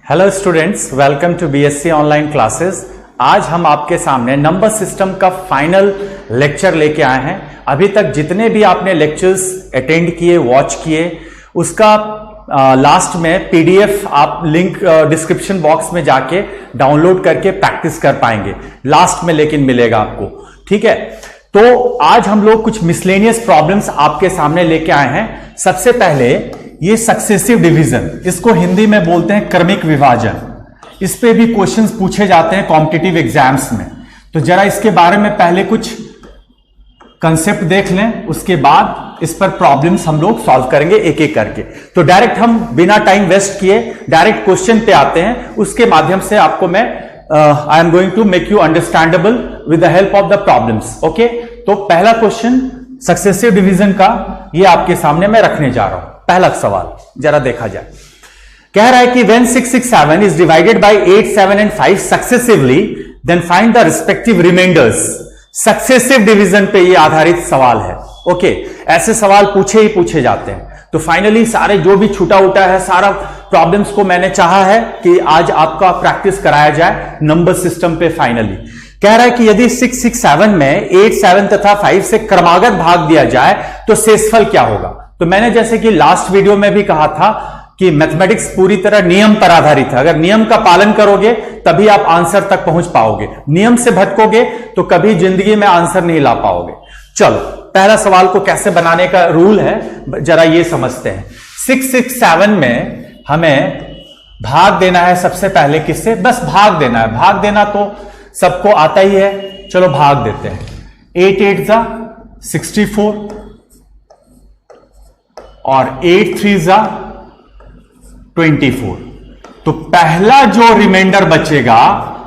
Hello students, welcome to BSc online classes. आज हम आपके सामने नंबर सिस्टम का फाइनल लेक्चर लेके आए हैं। अभी तक जितने भी आपने लेक्चर्स अटेंड किए, वॉच किए, उसका लास्ट में पीडीएफ आप लिंक डिस्क्रिप्शन बॉक्स में जाके डाउनलोड करके प्रैक्टिस कर पाएंगे। लास्ट में लेकिन मिलेगा आपको, ठीक है। तो आज हम लोग कुछ मिसलेनियस प्रॉब्लम्स आपके सामने लेके आए हैं। सबसे पहले ये सक्सेसिव डिवीजन, इसको हिंदी में बोलते हैं क्रमिक विभाजन। इस पे भी क्वेश्चंस पूछे जाते हैं कॉम्पिटिटिव एग्जाम्स में। तो जरा इसके बारे में पहले कुछ कंसेप्ट देख लें, उसके बाद इस पर प्रॉब्लम्स हम लोग सॉल्व करेंगे एक एक करके। तो डायरेक्ट हम बिना टाइम वेस्ट किए डायरेक्ट क्वेश्चन पे आते हैं। उसके माध्यम से आपको मैं I am going to make you understandable with the help of the problems. Okay, तो पहला क्वेश्चन सक्सेसिव डिवीजन का ये आपके सामने मैं रखने जा रहा हूं। पहला सवाल जरा देखा जाए। कह रहा है कि when 6, 6, 7 is divided by 8, 7 and 5 successively, then find the respective remainders। Successive division पे ये आधारित सवाल है। ओके, ऐसे सवाल पूछे ही पूछे जाते हैं। तो फाइनली सारे जो भी छूटा उटा है, सारा प्रॉब्लम्स को मैंने चाहा है कि आज आपका प्रैक्टिस कराया जाए नंबर सिस्टम पे। फाइनली कह रहा है कि यदि 6, 6, 7 में 8, 7 तथा 5 से क्रमागत भाग दिया जाए तो शेषफल क्या होगा। तो मैंने जैसे कि लास्ट वीडियो में भी कहा था कि मैथमेटिक्स पूरी तरह नियम पर आधारित है। अगर नियम का पालन करोगे तभी आप आंसर तक पहुंच पाओगे। नियम से भटकोगे तो कभी जिंदगी में आंसर नहीं ला पाओगे। चलो, पहला सवाल को कैसे बनाने का रूल है जरा ये समझते हैं। 6, 6, 7 में हमें भाग देना है। सबसे पहले किससे? बस भाग देना है। भाग देना तो सबको आता ही है। चलो भाग देते हैं। 8, 8 जा 64 और 8, 3 जा 24। तो पहला जो रिमाइंडर बचेगा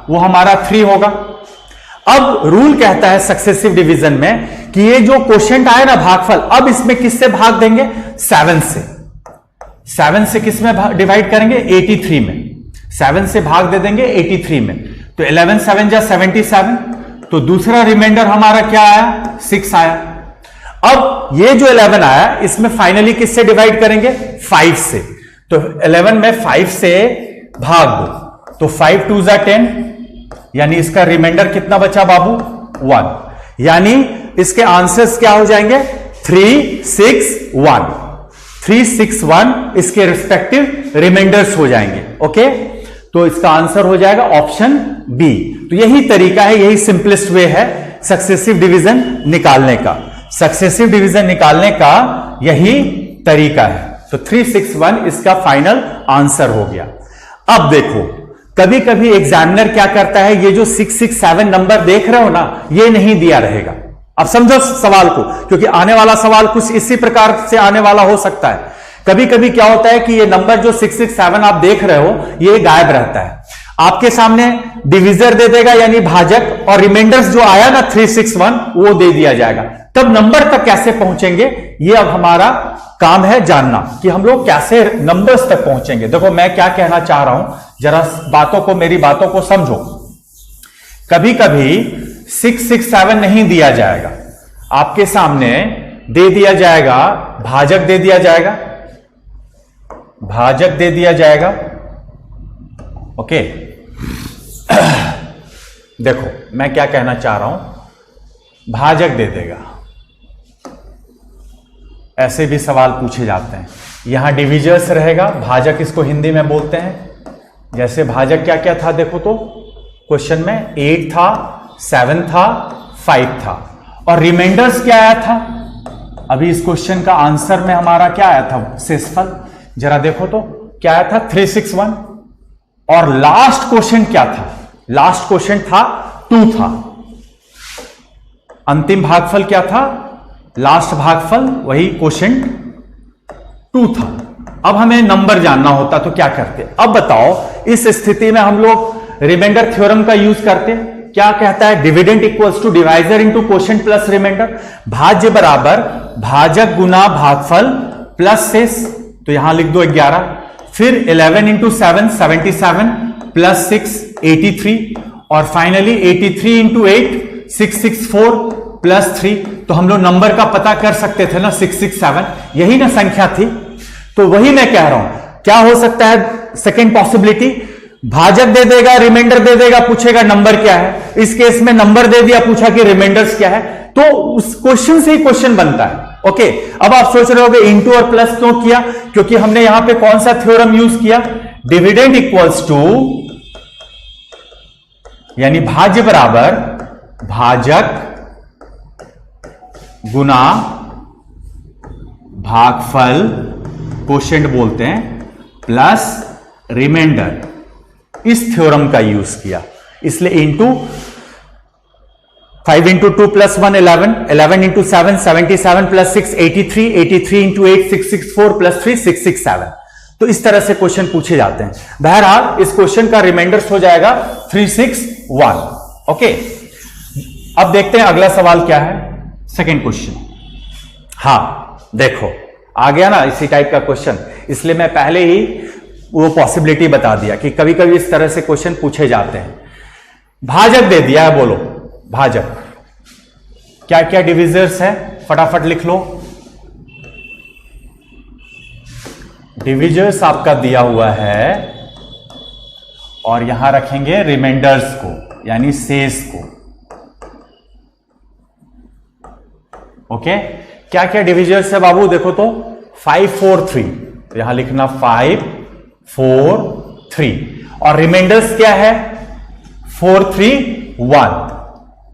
वो हमारा 3 होगा। अब रूल कहता है सक्सेसिव डिवीजन में कि ये जो क्वोशिएंट आया ना भागफल, अब इसमें किससे भाग देंगे? 7 से। 7 से किस में डिवाइड करेंगे? 83 में। 7 से भाग दे देंगे 83 में। तो 11, 7 जा 77। तो दूसरा रिमाइंडर हमारा क्या आया? 6 आया। अब ये जो 11 आया इसमें फाइनली किससे डिवाइड करेंगे? 5 से। तो 11 में 5 से भाग दो तो 5, 2 जा 10, यानी इसका रिमाइंडर कितना बचा बाबू? 1। यानी इसके आंसर्स क्या हो जाएंगे? 3, 6, 1। 3, 6, 1 इसके रिस्पेक्टिव रिमाइंडर्स हो जाएंगे। ओके, तो इसका आंसर हो जाएगा ऑप्शन बी। तो यही तरीका है, यही सिंपलेस्ट वे है सक्सेसिव डिवीजन निकालने का। सक्सेसिव डिवीजन निकालने का यही तरीका है। तो 3, 6, 1 इसका फाइनल आंसर हो गया। अब देखो, कभी कभी एग्जामिनर क्या करता है, ये जो 6, 6, 7 नंबर देख रहे हो ना, ये नहीं दिया रहेगा। अब समझो सवाल को, क्योंकि आने वाला सवाल कुछ इसी प्रकार से आने वाला हो सकता है। कभी कभी क्या होता है कि ये नंबर जो 6, 6, 7 आप देख रहे हो ये गायब रहता है। आपके सामने डिविजर दे देगा यानी भाजक, और रिमाइंडर्स जो आया ना 3, 6, 1 वो दे दिया जाएगा। तब नंबर तक कैसे पहुंचेंगे ये अब हमारा काम है जानना, कि हम लोग कैसे नंबर्स तक पहुंचेंगे। देखो मैं क्या कहना चाह रहा हूं, जरा बातों को, मेरी बातों को समझो। कभी कभी 6, 6, 7 नहीं दिया जाएगा, आपके सामने दे दिया जाएगा भाजक, दे दिया जाएगा भाजक, दे दिया जाएगा। ओके देखो मैं क्या कहना चाह रहा हूं, भाजक दे देगा। ऐसे भी सवाल पूछे जाते हैं। यहां डिविजर्स रहेगा, भाजक इसको हिंदी में बोलते हैं। जैसे भाजक क्या क्या था देखो तो क्वेश्चन में 8 था, 7 था, 5 था, और रिमाइंडर्स क्या आया था? अभी इस क्वेश्चन का आंसर में हमारा क्या आया था? शेषफल। जरा देखो तो क्या आया था? 3, 6, 1। और लास्ट क्वेश्चन क्या था? लास्ट क्वेश्चन था 2 था। अंतिम भागफल क्या था? लास्ट भागफल वही क्वेश्चन 2 था। अब हमें नंबर जानना होता तो क्या करते? अब बताओ, इस स्थिति में हम लोग रिमाइंडर थ्योरम का यूज करते। क्या कहता है? Dividend equals to divisor into quotient plus reminder. भाज्य बराबर भाजक गुना भागफल प्लस शेष। तो यहां लिख दो 11। फिर 11 इंटू 7 77 प्लस 6 83, और फाइनली 83 इंटू 8 664 प्लस 3। तो हम लोग नंबर का पता कर सकते थे ना, 667, यही ना संख्या थी। तो वही मैं कह रहा हूं, क्या हो सकता है सेकेंड पॉसिबिलिटी? भाजक दे देगा, रिमाइंडर दे देगा, पूछेगा नंबर क्या है। इस केस में नंबर दे दिया, पूछा कि रिमाइंडर्स क्या है, तो उस क्वेश्चन से ही क्वेश्चन बनता है। ओके, अब आप सोच रहे होगे इंटू और प्लस क्यों किया? क्योंकि हमने यहां पे कौन सा थ्योरम यूज किया? डिविडेंड इक्वल्स टू, यानी भाज्य बराबर भाजक गुना भागफल, कोशेंट बोलते हैं, प्लस रिमाइंडर, इस थ्योरम का यूज किया। इसलिए into 5 into 2 plus 1 11, 11 into 7 77 plus 6 83, 83 into 8 664 plus 3 667। तो इस तरह से क्वेश्चन पूछे जाते हैं। बहरहाल इस क्वेश्चन का रिमाइंडर्स हो जाएगा 361। ओके, अब देखते हैं अगला सवाल क्या है, सेकेंड क्वेश्चन। हाँ देखो, आ गया ना इसी टाइप का क्वेश्चन, इसलिए मैं पहले ही वो पॉसिबिलिटी बता दिया कि कभी कभी इस तरह से क्वेश्चन पूछे जाते हैं। भाजक दे दिया है, बोलो भाजक क्या क्या डिविजर्स है, फटाफट लिख लो। डिविजर्स आपका दिया हुआ है और यहां रखेंगे रिमाइंडर्स को, यानी शेष को। ओके, क्या क्या डिविजर्स है बाबू? देखो तो 5 4 3, तो यहां लिखना 5 4 3, और रिमाइंडर्स क्या है? 4 3 1,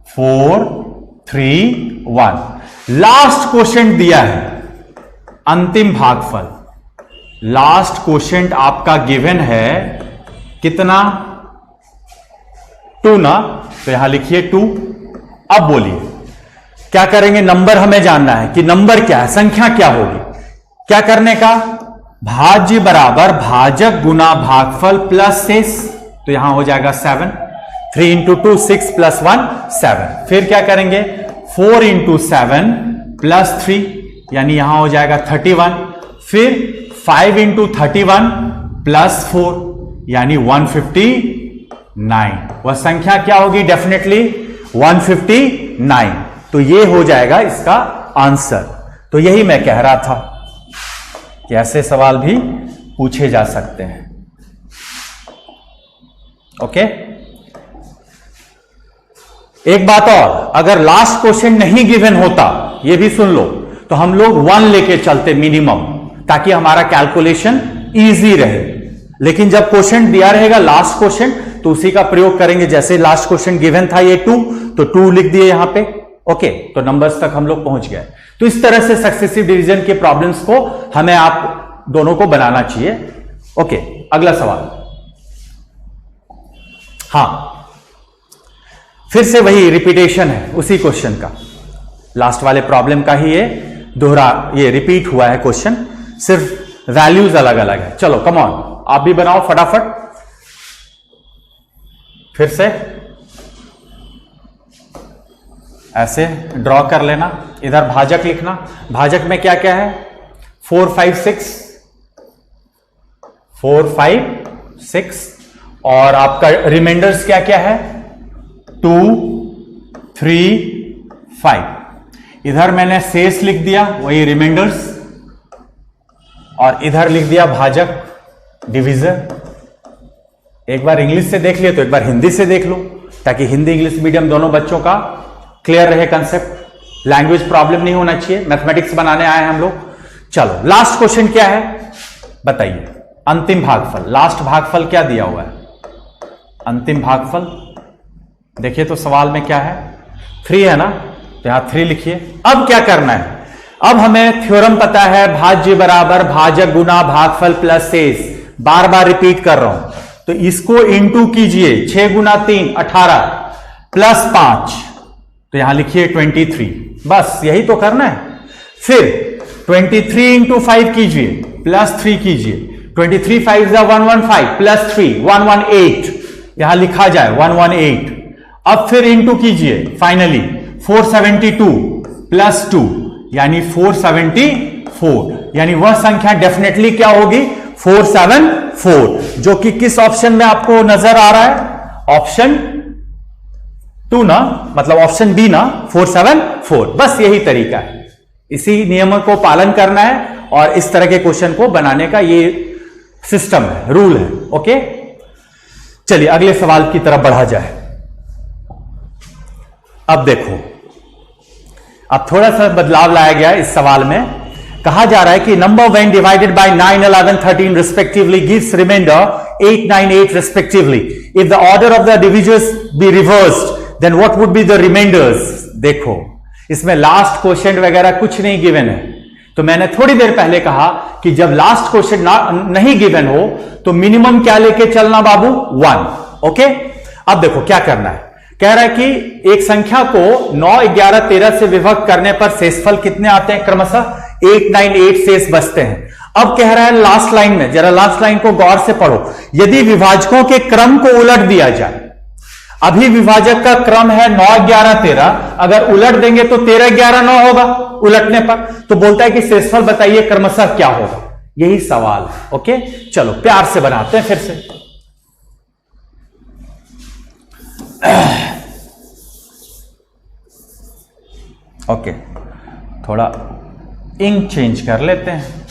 4 3 1। लास्ट क्वेश्चन दिया है अंतिम भागफल, लास्ट क्वेश्चन आपका गिवन है कितना? 2 ना, तो यहां लिखिए 2। अब बोलिए क्या करेंगे? नंबर हमें जानना है कि नंबर क्या है, संख्या क्या होगी। क्या करने का? भाज्य बराबर भाजक गुना भागफल प्लस शेष, तो यहां हो जाएगा 7। 3 इंटू 2 6 प्लस 1 7। फिर क्या करेंगे? 4 इंटू 7 प्लस 3, यानी यहां हो जाएगा 31। फिर 5 इंटू 31 प्लस 4, यानी 159। वह संख्या क्या होगी? डेफिनेटली 159। तो ये हो जाएगा इसका आंसर। तो यही मैं कह रहा था कि ऐसे सवाल भी पूछे जा सकते हैं। ओके, एक बात और, अगर लास्ट क्वेश्चन नहीं गिवन होता, ये भी सुन लो, तो हम लोग 1 लेके चलते मिनिमम, ताकि हमारा कैलकुलेशन इजी रहे। लेकिन जब क्वेश्चन दिया रहेगा लास्ट क्वेश्चन, तो उसी का प्रयोग करेंगे। जैसे लास्ट क्वेश्चन गिवन था ये 2, तो 2 लिख दिए यहां पे। ओके, तो नंबर्स तक हम लोग पहुंच गए। तो इस तरह से सक्सेसिव डिवीजन के प्रॉब्लम्स को हमें आप दोनों को बनाना चाहिए। ओके, अगला सवाल। हां, फिर से वही रिपीटेशन है उसी क्वेश्चन का, लास्ट वाले प्रॉब्लम का ही ये ये रिपीट हुआ है क्वेश्चन, सिर्फ वैल्यूज अलग अलग है। चलो कम ऑन, आप भी बनाओ फटाफट। फिर से ऐसे ड्रॉ कर लेना, इधर भाजक लिखना। भाजक में क्या क्या है? 4 5 6, 4 5 6, और आपका रिमाइंडर्स क्या क्या है? 2 3 5। इधर मैंने शेष लिख दिया, वही रिमाइंडर्स, और इधर लिख दिया भाजक डिवीजर। एक बार इंग्लिश से देख लिया तो एक बार हिंदी से देख लो, ताकि हिंदी इंग्लिश मीडियम दोनों बच्चों का क्लियर रहे कंसेप्ट। लैंग्वेज प्रॉब्लम नहीं होना चाहिए, मैथमेटिक्स बनाने आए हैं हम लोग। चलो, लास्ट क्वेश्चन क्या है बताइए? अंतिम भागफल, लास्ट भागफल क्या दिया हुआ है? अंतिम भागफल देखिए तो सवाल में क्या है? 3 है ना, तो यहां 3 लिखिए। अब क्या करना है? अब हमें थ्योरम पता है, भाज्य बराबर भाजक गुना भागफल प्लस शेष। बार बार रिपीट कर रहा हूं, तो इसको इंटू कीजिए। 6 गुना 3 18 प्लस 5, तो यहां लिखिए 23। बस यही तो करना है। फिर 23 इंटू 5 कीजिए, प्लस 3 कीजिए। 23 5 115 प्लस 3 118, यहां लिखा जाए 118। अब फिर इंटू कीजिए, फाइनली 472 प्लस 2, यानी 474, यानी वह संख्या डेफिनेटली क्या होगी? 474, जो कि किस ऑप्शन में आपको नजर आ रहा है? ऑप्शन 2 ना, मतलब ऑप्शन बी ना, 474। बस यही तरीका है, इसी नियम को पालन करना है और इस तरह के क्वेश्चन को बनाने का ये सिस्टम है, रूल है। ओके, चलिए अगले सवाल की तरफ बढ़ा जाए। अब देखो, अब थोड़ा सा बदलाव लाया गया इस सवाल में। कहा जा रहा है कि number when divided by 9, 11, 13 respectively gives remainder 8, 9, 8 respectively. If the order of the divisors be reversed then what would be the remainders. देखो, इसमें लास्ट क्वेश्चन वगैरह कुछ नहीं गिवन है, तो मैंने थोड़ी देर पहले कहा कि जब लास्ट क्वेश्चन नहीं गिवन हो तो मिनिमम क्या लेके चलना बाबू, 1। ओके, अब देखो क्या करना है। कह रहा है कि एक संख्या को 9, 11, 13 से विभक्त करने पर शेषफल कितने आते हैं, क्रमशः 8, 9, 8 शेष बचते हैं। अब कह रहा है लास्ट लाइन में, जरा लास्ट लाइन को गौर से पढ़ो, यदि विभाजकों के क्रम को उलट दिया जाए। अभी विभाजक का क्रम है 9, 11, 13, अगर उलट देंगे तो 13, 11, 9 होगा उलटने पर। तो बोलता है कि शेषफल बताइए क्रमशः क्या होगा, यही सवाल है। ओके, चलो प्यार से बनाते हैं फिर से। ओके, थोड़ा इंक चेंज कर लेते हैं।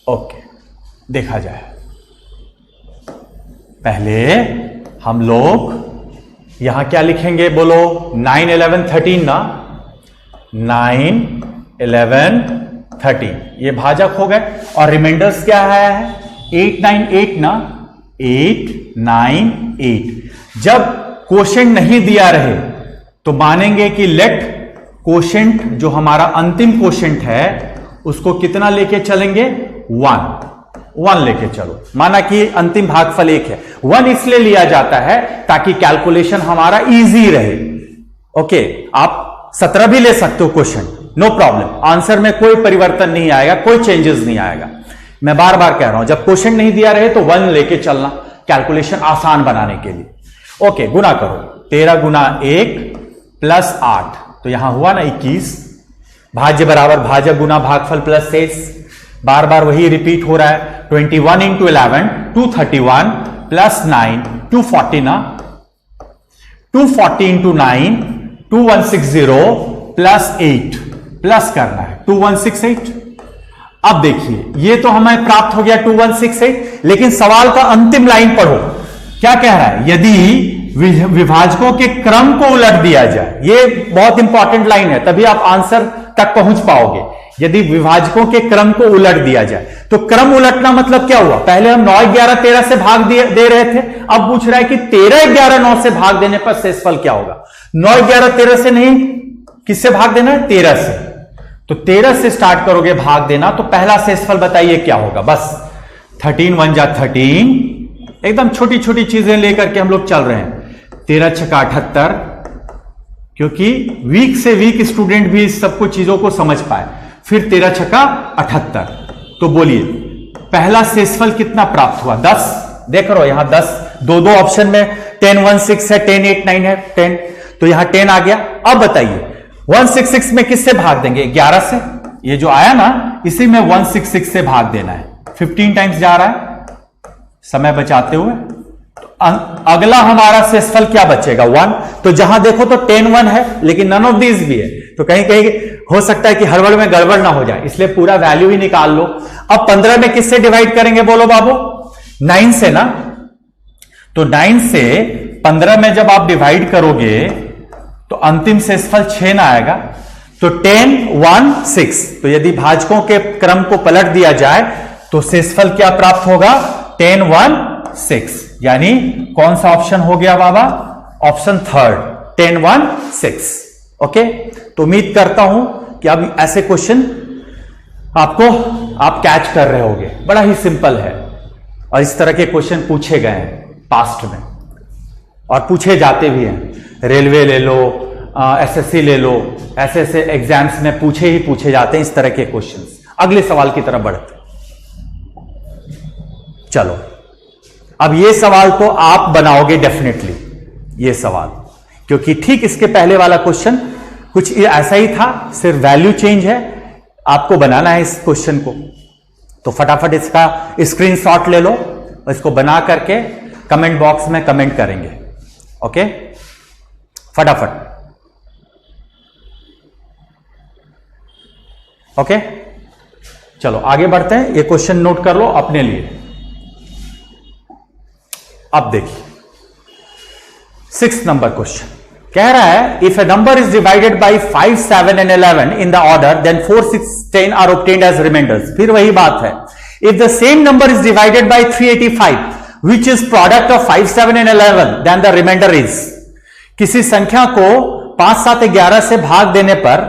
ओके, देखा जाए। पहले हम लोग यहां क्या लिखेंगे, बोलो 9, 11, 13 ना, 9, 11, 13 ये भाजक हो गए, और रिमाइंडर्स क्या है, 8, 9, 8 ना, 8, 9, 8। जब क्वोशेंट नहीं दिया रहे तो मानेंगे कि लेट क्वोशेंट, जो हमारा अंतिम क्वोशेंट है, उसको कितना लेके चलेंगे, 1 लेके चलो। माना कि अंतिम भागफल 1 है, 1 इसलिए लिया जाता है ताकि कैलकुलेशन हमारा इजी रहे। ओके, आप 17 भी ले सकते हो क्वेश्चन, नो प्रॉब्लम, आंसर में कोई परिवर्तन नहीं आएगा, कोई चेंजेस नहीं आएगा। मैं बार बार कह रहा हूं, जब क्वेश्चन नहीं दिया रहे तो 1 लेके चलना, कैलकुलेशन आसान बनाने के लिए। ओके, गुना करो, 13 गुना 1 प्लस 8, तो यहां हुआ ना 21। भाज्य बराबर भाजक गुना भागफल प्लस शेष, बार बार वही रिपीट हो रहा है। 21 इंटू 11 231 प्लस 9 240 ना, 240 इंटू 9 2160 प्लस 8 प्लस करना है 2168। अब देखिए, ये तो हमें प्राप्त हो गया 2168, लेकिन सवाल का अंतिम लाइन पढ़ो, क्या कह रहा है, यदि विभाजकों के क्रम को उलट दिया जाए। ये बहुत इंपॉर्टेंट लाइन है, तभी आप आंसर तक पहुंच पाओगे। यदि विभाजकों के क्रम को उलट दिया जाए, तो क्रम उलटना मतलब क्या हुआ, पहले हम 9, 11, 13 से भाग दे रहे थे, अब पूछ रहा है कि 13, 11, 9 से भाग देने पर शेषफल क्या होगा। 9, 11, 13 से नहीं, किससे भाग देना है, 13 से। तो 13 से स्टार्ट करोगे भाग देना, तो पहला शेषफल बताइए क्या होगा। बस 13 1 जा 13, एकदम छोटी छोटी चीजें लेकर के हम लोग चल रहे हैं। 13 छक्का 78, क्योंकि वीक से वीक स्टूडेंट भी इस सब कुछ चीजों को समझ पाए। फिर 13 छक्का 78, तो बोलिए पहला शेषफल कितना प्राप्त हुआ, 10। देख रहे हो यहां 10, दो ऑप्शन में 10 1 6 है, 10 8 9 है, 10, तो यहां 10 आ गया। अब बताइए 166 में किससे भाग देंगे, 11 से। ये जो आया ना, इसी में 166 से भाग देना है, 15 टाइम्स जा रहा है समय बचाते हुए। अगला हमारा शेषफल क्या बचेगा, 1। तो जहां देखो तो 10 1 है, लेकिन नन ऑफ दीज भी है, तो कहीं कहीं हो सकता है कि हड़बड़ में गड़बड़ ना हो जाए, इसलिए पूरा वैल्यू ही निकाल लो। अब 15 में किससे डिवाइड करेंगे, बोलो बाबू, 9 से ना। तो 9 से 15 में जब आप डिवाइड करोगे तो अंतिम शेषफल 6 ना आएगा, तो 10 1 6। तो यदि भाजकों के क्रम को पलट दिया जाए तो शेषफल क्या प्राप्त होगा, 10 1 6। यानी कौन सा ऑप्शन हो गया बाबा, ऑप्शन 3, 10 1 6। ओके, तो उम्मीद करता हूं कि अब ऐसे क्वेश्चन आप कैच कर रहे होंगे। बड़ा ही सिंपल है, और इस तरह के क्वेश्चन पूछे गए हैं पास्ट में, और पूछे जाते भी हैं। रेलवे ले लो, एसएससी ले लो, ऐसे ऐसे एग्जाम्स में पूछे जाते हैं इस तरह के क्वेश्चंस। अगले सवाल की तरफ बढ़ते, चलो। अब ये सवाल तो आप बनाओगे डेफिनेटली, ये सवाल, क्योंकि ठीक इसके पहले वाला क्वेश्चन कुछ ऐसा ही था, सिर्फ वैल्यू चेंज है। आपको बनाना है इस क्वेश्चन को, तो फटाफट इसका स्क्रीनशॉट ले लो, इसको बना करके कमेंट बॉक्स में कमेंट करेंगे। ओके, फटाफट। ओके, चलो आगे बढ़ते हैं, ये क्वेश्चन नोट कर लो अपने लिए। अब देखिए 6 नंबर क्वेश्चन कह रहा है if a number is divided by 5, 7 and 11 in the order then 4, 6, 10 are obtained as remainders. फिर वही बात है, if the same number is divided by 385 which is product of 5, 7 and 11 then the remainder is. किसी संख्या को 5, 7, 11 से भाग देने पर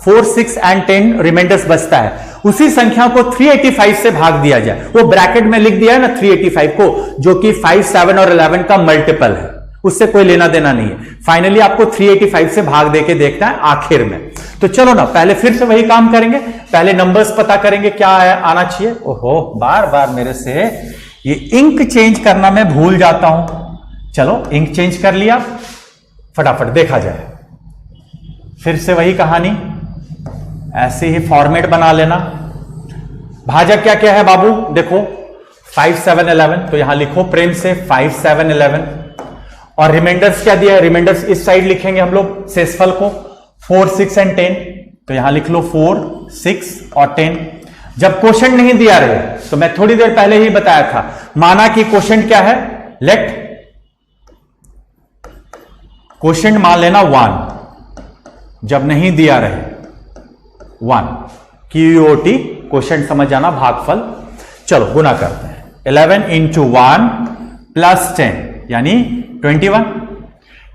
4, 6 एंड 10 रिमाइंडर्स बचता है। उसी संख्या को 385 से भाग दिया जाए, वो ब्रैकेट में लिख दिया है ना 385 को, जो कि 5, 7 और 11 का मल्टीपल है, उससे कोई लेना देना नहीं है। फाइनली आपको 385 से भाग देके देखना है आखिर में। तो चलो ना पहले फिर से वही काम करेंगे, पहले नंबर्स पता करेंगे क्या आना चाहिए। ओहो, बार बार मेरे से ये इंक चेंज करना मैं भूल जाता हूं। चलो इंक चेंज कर लिया, फटाफट देखा जाए। फिर से वही कहानी, ऐसे ही फॉर्मेट बना लेना। भाजक क्या क्या है बाबू, देखो 5, 7, 11, तो यहां लिखो प्रेम से 5, 7, 11। और रिमाइंडर्स क्या दिया है, रिमाइंडर्स इस साइड लिखेंगे हम लोग शेषफल को 4, 6 एंड 10, तो यहां लिख लो 4, 6 और 10। जब क्वोशंट नहीं दिया रहे तो मैं थोड़ी देर पहले ही बताया था, माना कि क्वोशंट क्या है, लेट क्वोशंट मान लेना 1, जब नहीं दिया रहे 1, QOT क्वोशंट समझ जाना, भागफल। चलो गुना करते हैं, 11 इंटू 1 प्लस 10 यानी 21,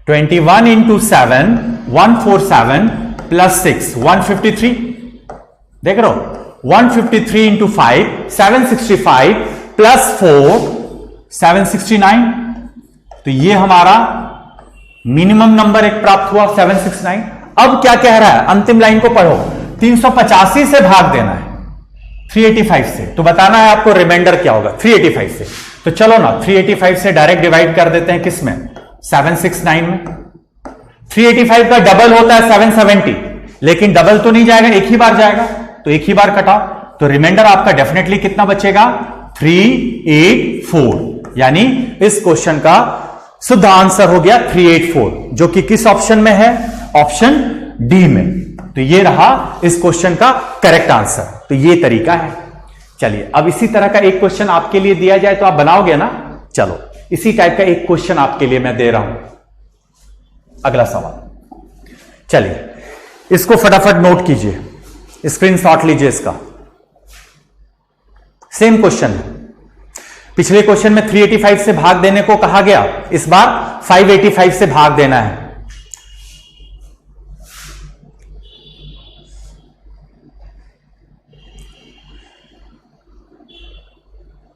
21 इंटू 7 147 प्लस 6 153। देख रहे हो, 153 इंटू 5 765 प्लस 4 769। तो ये हमारा मिनिमम नंबर एक प्राप्त हुआ 769। अब क्या कह रहा है, अंतिम लाइन को पढ़ो, 385 से भाग देना है 385 से, तो बताना है आपको रिमाइंडर क्या होगा 385 से। तो चलो ना 385 से डायरेक्ट डिवाइड कर देते हैं, किसमें, 769 में। 385 का डबल होता है 770, लेकिन डबल तो नहीं जाएगा, एक ही बार जाएगा, तो एक ही बार कटाओ, तो रिमाइंडर आपका डेफिनेटली कितना बचेगा, 384। यानी इस क्वेश्चन का शुद्ध आंसर हो गया 384, जो कि किस ऑप्शन में है, ऑप्शन डी में। तो ये रहा इस क्वेश्चन का करेक्ट आंसर। तो ये तरीका है। चलिए अब इसी तरह का एक क्वेश्चन आपके लिए दिया जाए तो आप बनाओगे ना। चलो इसी टाइप का एक क्वेश्चन आपके लिए मैं दे रहा हूं। अगला सवाल, चलिए इसको फटाफट नोट कीजिए, स्क्रीनशॉट लीजिए इसका। सेम क्वेश्चन है, पिछले क्वेश्चन में 385 से भाग देने को कहा गया, इस बार 585 से भाग देना है।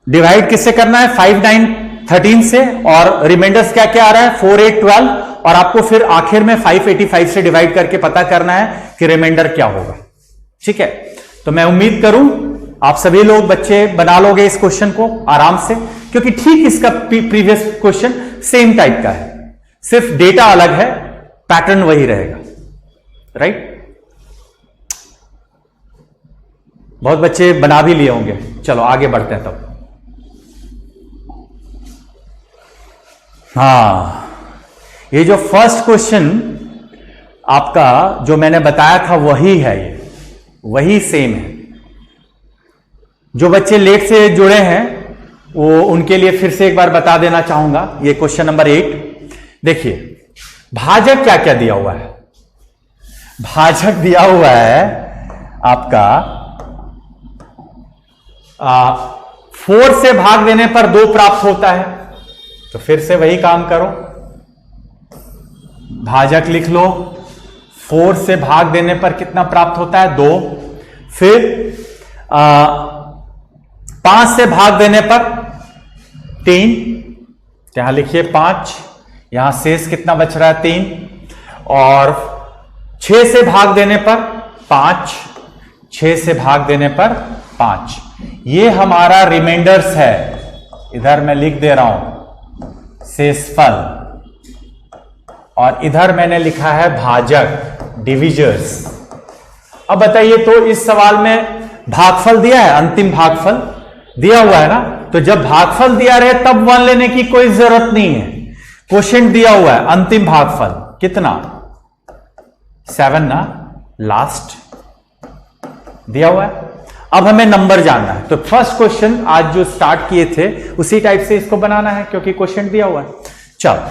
डिवाइड किससे करना है, 5, 9, 13 से, और रिमाइंडर्स क्या क्या आ रहा है, 4, 8, 12, और आपको फिर आखिर में 585 से डिवाइड करके पता करना है कि रिमाइंडर क्या होगा। ठीक है, तो मैं उम्मीद करूं आप सभी लोग बच्चे बना लोगे इस क्वेश्चन को आराम से, क्योंकि ठीक इसका प्रीवियस क्वेश्चन सेम टाइप का है, सिर्फ डेटा अलग है, पैटर्न वही रहेगा। राइट, बहुत बच्चे बना भी लिए होंगे। चलो आगे बढ़ते हैं तब। हाँ, ये जो फर्स्ट क्वेश्चन आपका जो मैंने बताया था वही है, ये वही सेम है। जो बच्चे लेट से जुड़े हैं वो उनके लिए फिर से एक बार बता देना चाहूंगा। ये क्वेश्चन नंबर 8 देखिए, भाजक क्या क्या दिया हुआ है। भाजक दिया हुआ है आपका 4 से भाग देने पर 2 प्राप्त होता है। तो फिर से वही काम करो, भाजक लिख लो, 4 से भाग देने पर कितना प्राप्त होता है, 2। फिर 5 से भाग देने पर 3, यहां लिखिए 5, यहां शेष कितना बच रहा है, 3। और 6 से भाग देने पर 5, 6 से भाग देने पर 5। ये हमारा रिमाइंडर्स है, इधर मैं लिख दे रहा हूं शेषफल, और इधर मैंने लिखा है भाजक, डिविजर्स। अब बताइए, तो इस सवाल में भागफल दिया है, अंतिम भागफल दिया हुआ है ना, तो जब भागफल दिया रहे तब 1 लेने की कोई जरूरत नहीं है। क्वोशिएंट दिया हुआ है, अंतिम भागफल कितना, 7 ना, लास्ट दिया हुआ है। अब हमें नंबर जानना है, तो फर्स्ट क्वेश्चन आज जो स्टार्ट किए थे उसी टाइप से इसको बनाना है क्योंकि क्वेश्चन दिया हुआ है। चलो,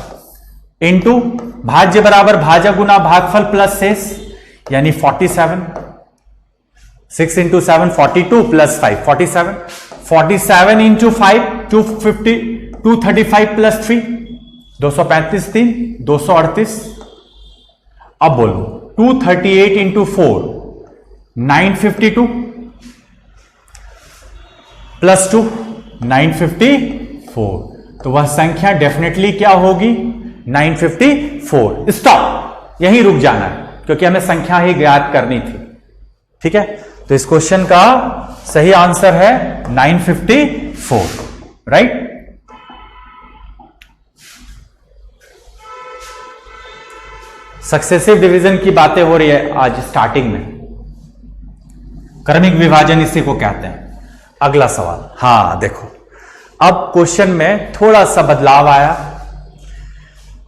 इनटू भाज्य बराबर भाजक गुना भागफल प्लस शेष, यानी 47, 6 इंटू 7 42 प्लस 5 47, 47 इंटू 5 250 235 प्लस 3 235 3 238। अब बोलो 238 इंटू 4 952 प्लस 2 954, तो वह संख्या डेफिनेटली क्या होगी 954। स्टॉप, यहीं रुक जाना है क्योंकि हमें संख्या ही ज्ञात करनी थी। ठीक है, तो इस क्वेश्चन का सही आंसर है 954, राइट। सक्सेसिव डिवीजन की बातें हो रही है आज स्टार्टिंग में, क्रमिक विभाजन इसी को कहते हैं। अगला सवाल, हां देखो, अब क्वेश्चन में थोड़ा सा बदलाव आया,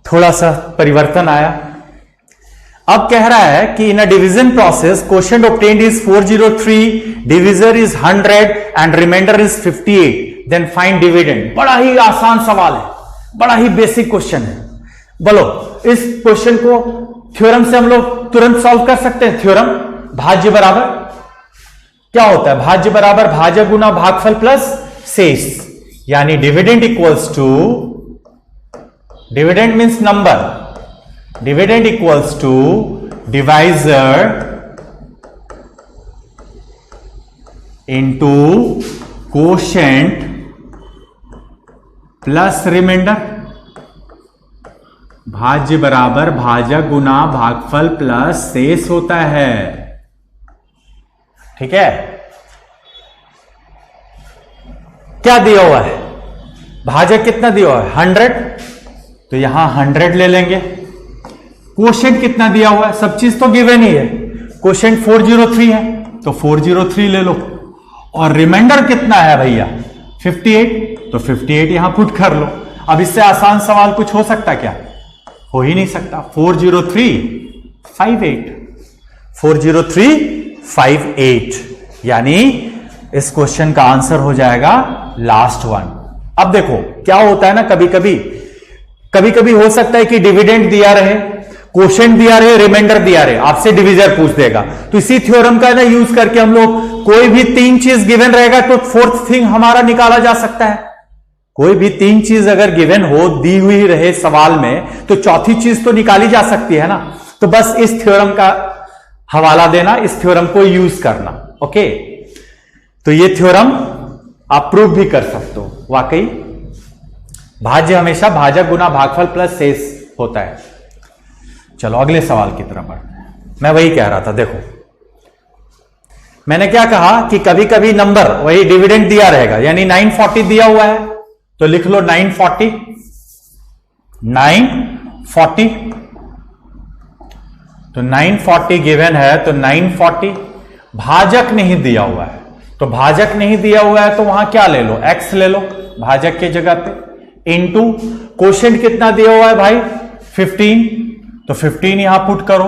थोड़ा सा परिवर्तन आया। अब कह रहा है कि in a division process quotient obtained is 403, divisor is 100 and remainder is 58, then find dividend. बड़ा ही आसान सवाल है, बड़ा ही बेसिक क्वेश्चन है। बोलो, इस क्वेश्चन को थ्योरम से हम लोग तुरंत सॉल्व कर सकते हैं। थ्योरम, भाज्य बराबर क्या होता है, भाज्य बराबर भाजक गुना भागफल प्लस शेष, यानी dividend equals to, dividend means number, dividend equals to divisor into quotient plus reminder. भाज्य बराबर भाजक गुना भागफल प्लस शेष होता है। ठीक है, क्या दिया हुआ है, भाजक कितना दिया हुआ है 100, तो यहां 100 ले लेंगे। क्वोशिएंट कितना दिया हुआ है, सब चीज तो गिवन ही है, क्वोशिएंट 403 है तो 403 ले लो। और रिमाइंडर कितना है भैया 58, तो 58 यहां पुट कर लो। अब इससे आसान सवाल कुछ हो सकता क्या, हो ही नहीं सकता। 40358, 40358, यानी इस क्वेश्चन का आंसर हो जाएगा लास्ट वन। अब देखो क्या होता है ना, कभी कभी हो सकता है कि डिविडेंड दिया रहे, क्वोशिएंट दिया रहे, रिमाइंडर दिया रहे, आपसे डिविजर पूछ देगा। तो इसी थ्योरम का ना यूज करके हम लोग, कोई भी 3 चीज गिवन रहेगा तो 4th थिंग हमारा निकाला जा सकता है। कोई भी 3 चीज अगर गिवन हो, दी हुई रहे सवाल में, तो चौथी चीज तो निकाली जा सकती है ना। तो बस इस थ्योरम का हवाला देना, इस थ्योरम को यूज करना। ओके, तो ये थ्योरम आप प्रूव भी कर सकते हो। वाकई भाज्य हमेशा भाजक गुना भागफल प्लस शेष होता है। चलो अगले सवाल की तरफ बढ़ते हैं। मैं वही कह रहा था, देखो मैंने क्या कहा कि कभी कभी नंबर वही डिविडेंड दिया रहेगा, यानी 940 दिया हुआ है तो लिख लो 940, 940, तो 940 गिवन है तो 940। भाजक नहीं दिया हुआ है, तो भाजक नहीं दिया हुआ है तो वहां क्या ले लो, x ले लो भाजक के जगह पे, इनटू क्वोशिएंट कितना दिया हुआ है भाई 15, तो 15 यहां पुट करो।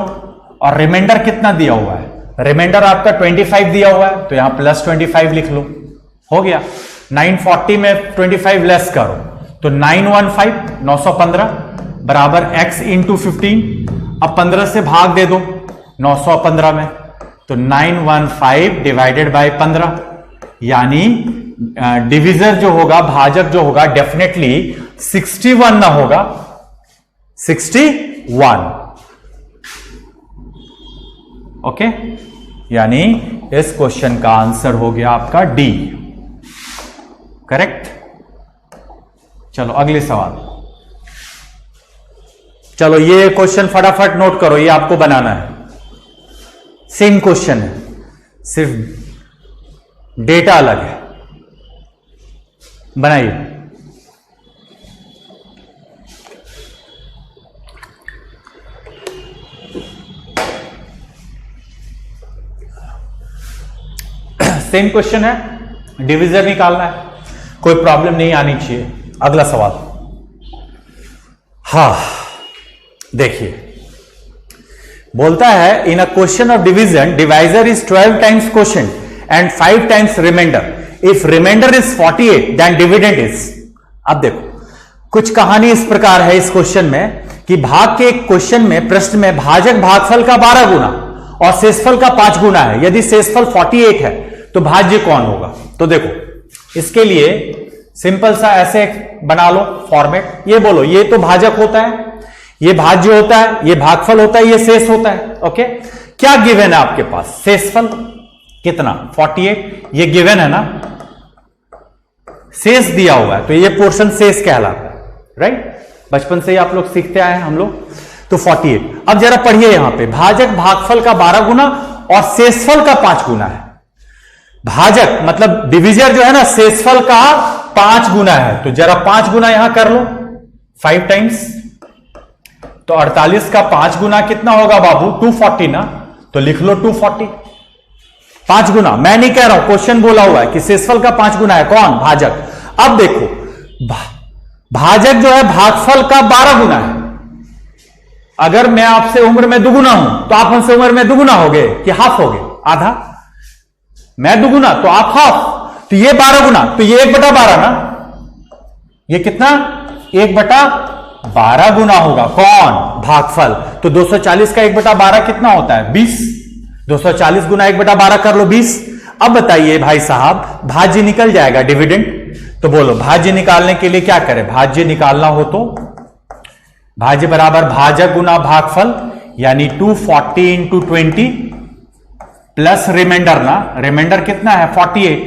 और रिमाइंडर कितना दिया हुआ है, रिमाइंडर आपका 25 दिया हुआ है तो यहां प्लस 25 लिख लो, हो गया। 940 में 25 लेस करो तो 915 915 बराबर x इंटू 15। अब 15 से भाग दे दो 915 में, तो 915 डिवाइडेड बाय 15, यानी डिविजर जो होगा, भाजक जो होगा डेफिनेटली 61 ना होगा, 61। ओके, यानी इस क्वेश्चन का आंसर हो गया आपका डी, करेक्ट। चलो अगले सवाल, चलो ये क्वेश्चन फटाफट नोट करो, ये आपको बनाना है। सेम क्वेश्चन है, सिर्फ डेटा अलग है। बनाइए। सेम क्वेश्चन है, डिविजर निकालना है, कोई प्रॉब्लम नहीं आनी चाहिए। अगला सवाल, हा देखिए, बोलता है in a question of division divisor is 12 times quotient and 5 times remainder. If remainder is 48, then dividend is. अब देखो कुछ कहानी इस प्रकार है इस क्वेश्चन में कि भाग के क्वेश्चन में प्रश्न में भाजक भागफल का 12 गुना और शेषफल का 5 गुना है। यदि शेषफल 48 है तो भाज्य कौन होगा? तो देखो इसके लिए सिंपल सा ऐसे बना लो फॉर्मेट। ये बोलो ये तो भाजक होता है, ये भाज्य होता है, ये भागफल होता है, ये शेष होता है। ओके, क्या गिवन है आपके पास? शेषफल कितना? 48, ये गिवन है ना, शेष दिया हुआ है तो ये पोर्शन शेष कहलाता है। राइट, बचपन से ही आप लोग सीखते आए हैं हम लोग। तो 48। अब जरा पढ़िए यहां पे, भाजक भागफल का 12 गुना और शेषफल का 5 गुना है। भाजक मतलब डिविजर जो है ना, शेषफल का 5 गुना है। तो जरा 5 गुना यहां कर लो, 5 टाइम्स। तो 48 का 5 गुना कितना होगा बाबू? 240 ना, तो लिख लो 240। 5 गुना, मैं नहीं कह रहा हूं, क्वेश्चन बोला हुआ है कि शेषफल का 5 गुना है। कौन? भाजक। अब देखो भाजक जो है भागफल का 12 गुना है। अगर मैं आपसे उम्र में दुगुना हूं तो आप हमसे उम्र में दुगुना हो गए कि हाफ हो गए? आधा। मैं दुगुना तो आप हाफ, तो ये 12 गुना, तो ये 1/12 ना। ये कितना? 1/12 गुना होगा। कौन? भागफल। तो 240 का 1/12 कितना होता है? 20। 240 गुना 1/12 कर लो, 20। अब बताइए भाई साहब, भाज्य निकल जाएगा, डिविडेंड। तो बोलो भाज्य निकालने के लिए क्या करें? भाज्य निकालना हो तो भाज्य बराबर भाजक गुना भागफल, यानी 240 इंटू 20 प्लस रिमाइंडर ना। रिमाइंडर कितना है? 48।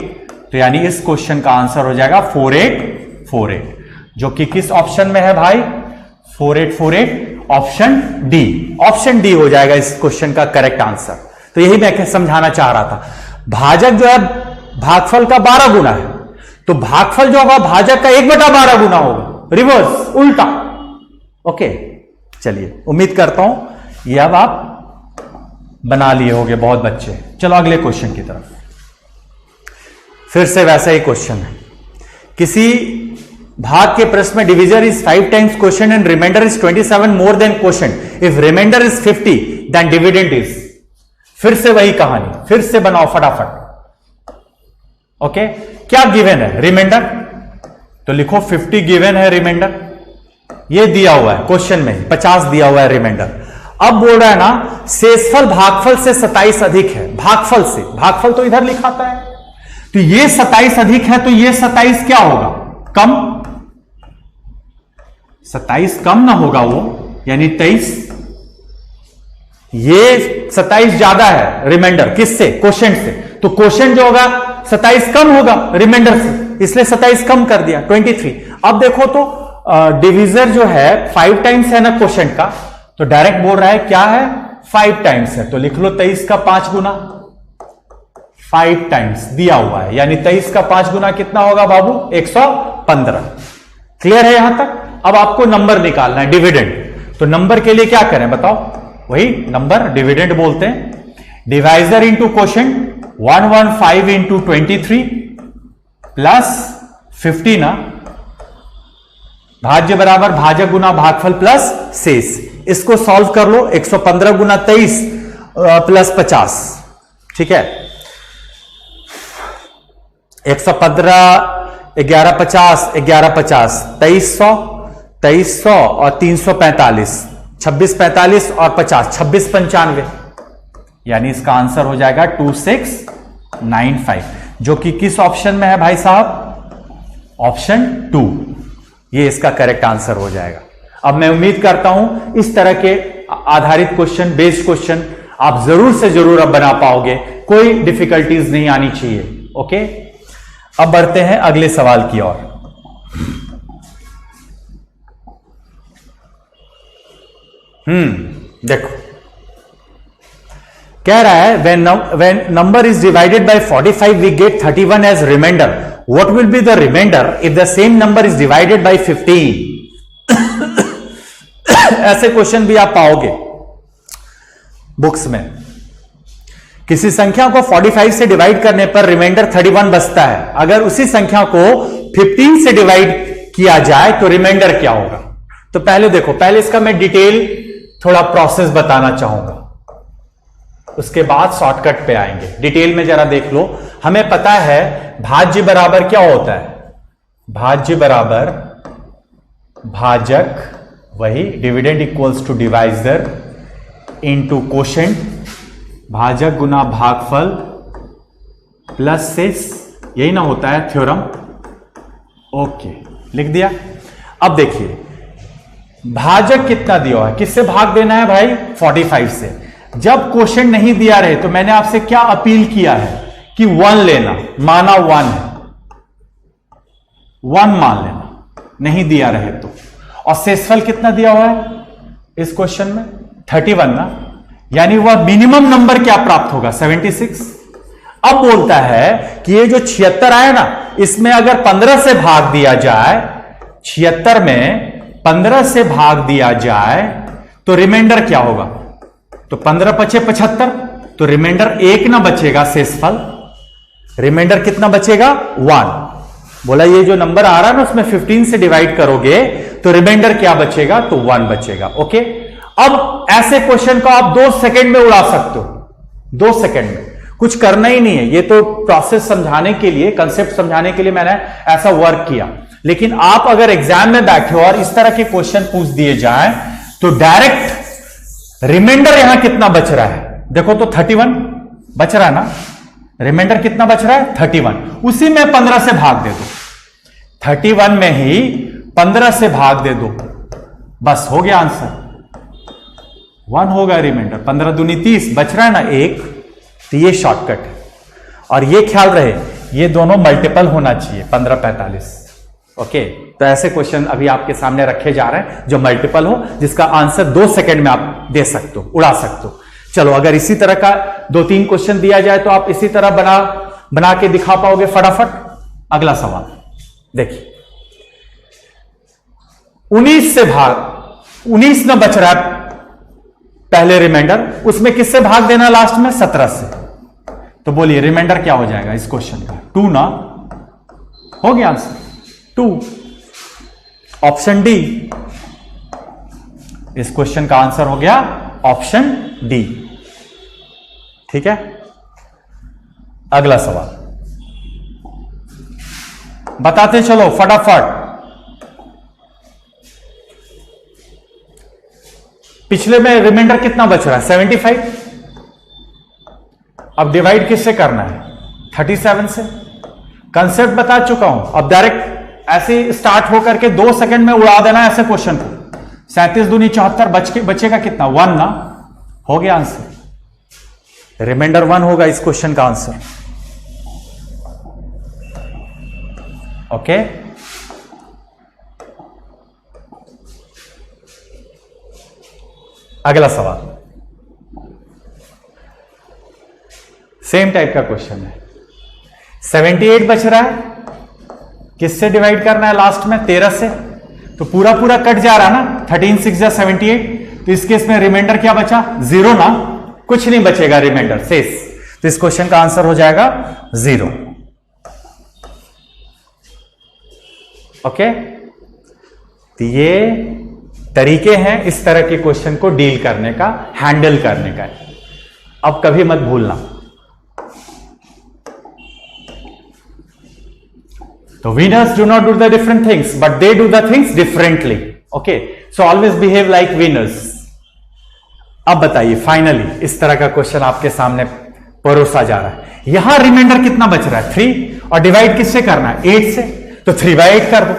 तो यानी इस क्वेश्चन का आंसर हो जाएगा 4848, जो कि किस ऑप्शन में है भाई? 4848, ऑप्शन डी। ऑप्शन डी हो जाएगा इस क्वेश्चन का करेक्ट आंसर। तो यही मैं समझाना चाह रहा था। भाजक जो है भागफल का 12 गुना है, तो भागफल जो होगा भाजक का 1/12 गुना होगा, रिवर्स, उल्टा। ओके, चलिए उम्मीद करता हूं ये अब आप बना लिए होंगे बहुत बच्चे। चलो अगले क्वेश्चन की तरफ। फिर से वैसा ही क्वेश्चन है। किसी भाग के प्रश्न में divisor is 5 times question and remainder is 27 more than question. If remainder is 50 then dividend is. फिर से वही कहानी, फिर से बनाओ फटाफट। ओके, क्या गिवन है? रिमाइंडर। तो लिखो 50 गिवन है रिमाइंडर, ये दिया हुआ है क्वेश्चन में, 50 दिया हुआ है रिमाइंडर। अब बोल रहा है ना शेषफल भागफल से 27 अधिक है। भागफल से, भागफल तो इधर लिखाता है, तो ये 27 अधिक है, तो ये 27 क्या होगा? कम। 27 कम ना होगा वो, यानी 23। ये 27 ज्यादा है रिमाइंडर किससे? क्वोशिएंट से। तो क्वोशिएंट जो होगा 27 कम होगा रिमाइंडर से, इसलिए 27 कम कर दिया, 23। अब देखो तो डिविजर जो है 5 टाइम्स है ना क्वोशिएंट का, तो डायरेक्ट बोल रहा है क्या है? 5 टाइम्स है। तो लिख लो 23 का 5 गुना, 5 टाइम्स दिया हुआ है, यानी 23 का 5 गुना कितना होगा बाबू? 115। क्लियर है यहां तक? अब आपको नंबर निकालना है, डिविडेंड। तो नंबर के लिए क्या करें बताओ? वही नंबर डिविडेंड बोलते हैं। Divisor into quotient, 115 into 23 plus 50 ना, भाज्य बराबर भाजक गुना भागफल प्लस शेष। इसको सॉल्व कर लो, 115 गुना 23 प्लस 50, ठीक है। 115 1150 1150 2300 2300 और 345 2645 और 50 2695, यानी इसका आंसर हो जाएगा 2695, जो कि किस ऑप्शन में है भाई साहब? ऑप्शन 2। ये इसका करेक्ट आंसर हो जाएगा। अब मैं उम्मीद करता हूं इस तरह के आधारित क्वेश्चन, बेस्ड क्वेश्चन आप जरूर से जरूर अब बना पाओगे, कोई डिफिकल्टीज नहीं आनी चाहिए। ओके, अब बढ़ते हैं अगले सवाल की ओर। देखो कह रहा है when number is divided by 45 we get 31 as remainder. What will be the remainder if the same number is divided by 15? ऐसे क्वेश्चन भी आप पाओगे बुक्स में। किसी संख्या को 45 से डिवाइड करने पर रिमाइंडर 31 बचता है। अगर उसी संख्या को 15 से डिवाइड किया जाए तो रिमाइंडर क्या होगा? तो पहले देखो, पहले इसका मैं डिटेल थोड़ा प्रोसेस बताना चाहूंगा। उसके बाद शॉर्टकट पे आएंगे। डिटेल में जरा देख लो। हमें पता है भाज्य बराबर क्या होता है, भाज्य बराबर भाजक, वही dividend equals to divisor into quotient, भाजक गुना भागफल प्लस शेष, यही ना होता है थ्योरम। ओके, लिख दिया। अब देखिए भाजक कितना दिया हुआ है, किससे भाग देना है भाई, 45 से। जब क्वेश्चन नहीं दिया रहे तो मैंने आपसे क्या अपील किया है कि 1 लेना, माना 1 है, 1 मान लेना, नहीं दिया रहे तो। और शेषफल कितना दिया हुआ है इस क्वेश्चन में, 31 ना, यानी वह मिनिमम नंबर क्या प्राप्त होगा, 76। अब बोलता है कि ये जो 76 आया ना, इसमें अगर 15 से भाग दिया जाए, 76 में 15 से भाग दिया जाए तो रिमाइंडर क्या होगा, तो 15 पचे 75, तो रिमाइंडर 1 ना बचेगा शेषफल, रिमाइंडर कितना बचेगा 1। बोला ये जो नंबर आ रहा है ना उसमें 15 से डिवाइड करोगे तो रिमाइंडर क्या बचेगा, तो 1 बचेगा। ओके, अब ऐसे क्वेश्चन को आप 2 सेकंड में उड़ा सकते हो, 2 सेकंड में, कुछ करना ही नहीं है। ये तो प्रोसेस समझाने के लिए, कंसेप्ट समझाने के लिए मैंने ऐसा वर्क किया। लेकिन आप अगर एग्जाम में बैठे हो और इस तरह के क्वेश्चन पूछ दिए जाए तो डायरेक्ट रिमाइंडर यहां कितना बच रहा है, देखो तो 31 बच रहा है ना, रिमाइंडर कितना बच रहा है 31, उसी में 15 से भाग दे दो, 31 में ही 15 से भाग दे दो, बस हो गया आंसर, 1 होगा रिमाइंडर। 15 दूनी 30 बच रहा है ना 1, तो ये शॉर्टकट है। और ये ख्याल रहे ये दोनों मल्टीपल होना चाहिए, 15 45। ओके, तो ऐसे क्वेश्चन अभी आपके सामने रखे जा रहे हैं जो मल्टीपल हो, जिसका आंसर 2 सेकंड में आप दे सकते हो, उड़ा सकते हो। चलो, अगर इसी तरह का 2-3 क्वेश्चन दिया जाए तो आप इसी तरह बना के दिखा पाओगे फटाफट। अगला सवाल देखिए, 19 से भाग, 19 ना बच रहा है पहले रिमाइंडर, उसमें किससे भाग देना लास्ट में, 17 से। तो बोलिए रिमाइंडर क्या हो जाएगा इस क्वेश्चन का, 2 ना, हो गया आंसर 2, ऑप्शन डी। इस क्वेश्चन का आंसर हो गया ऑप्शन डी। ठीक है, अगला सवाल बताते चलो फटाफट। पिछले में रिमाइंडर कितना बच रहा है, 75। अब डिवाइड किससे करना है, 37 से। कंसेप्ट बता चुका हूं, अब डायरेक्ट ऐसे स्टार्ट होकर के 2 सेकंड में उड़ा देना है ऐसे क्वेश्चन को। 37 दूनी 74, बचेगा कितना, 1 ना, हो गया आंसर, रिमाइंडर 1 होगा इस क्वेश्चन का आंसर। ओके, अगला सवाल सेम टाइप का क्वेश्चन है। 78 बच रहा है, किससे डिवाइड करना है लास्ट में, 13 से। तो पूरा पूरा कट जा रहा है ना, 13 6 जा 78, तो इस केस में रिमाइंडर क्या बचा, 0 ना, कुछ नहीं बचेगा रिमाइंडर शेष, तो इस क्वेश्चन का आंसर हो जाएगा 0। ओके, तो ये तरीके हैं इस तरह के क्वेश्चन को डील करने का, हैंडल करने का। अब कभी मत भूलना। तो winners do not do the different things, but they do the things differently. Okay, so always behave like winners. अब बताइए फाइनली इस तरह का क्वेश्चन आपके सामने परोसा जा रहा है। यहां रिमाइंडर कितना बच रहा है, 3, और डिवाइड किससे करना है, 8 से, तो 3/8 कर दो।